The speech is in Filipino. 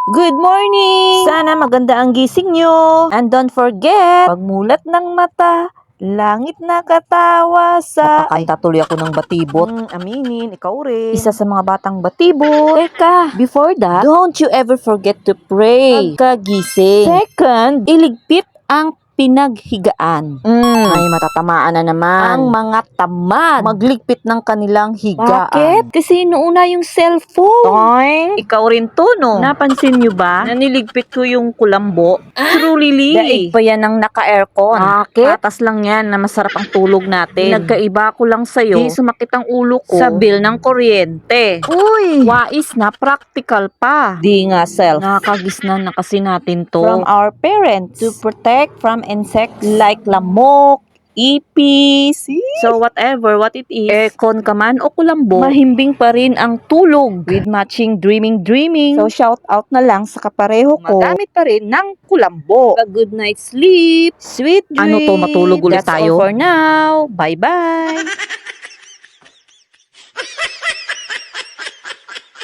Good morning! Sana maganda ang gising nyo. And don't forget, pagmulat ng mata, langit nakatawa sa... Napakanta tuloy ako ng batibot. Aminin, ikaw rin. Isa sa mga batang batibot. Teka, before that, don't you ever forget to pray pagkagising. Second, iligpit ang pinaghigaan. Ay, matatamaan na naman. Ang mga tamad magligpit ng kanilang higaan. Bakit? Kasi inuuna yung cellphone. Toing. Ikaw rin to, no? Napansin nyo ba? Naniligpit ko yung kulambo. Truly. Daig pa yan ng naka-aircon. Bakit? Patas lang yan na masarap ang tulog natin. Nagkaiba ko lang sa'yo. Di sumakit ang ulo ko sa bill ng kuryente. Uy! Wais na, practical pa. Di nga, self. Nakakagisnan na kasi natin to. From our parents. To protect from insects like lamok, ipis. So whatever, what it is, aircon ka man o kulambo, mahimbing pa rin ang tulog with matching dreaming. So shout out na lang sa kapareho ko. Magamit pa rin ng kulambo. A good night's sleep, sweet dreams. Ano to, matulog ulit tayo? That's all for now. Bye-bye.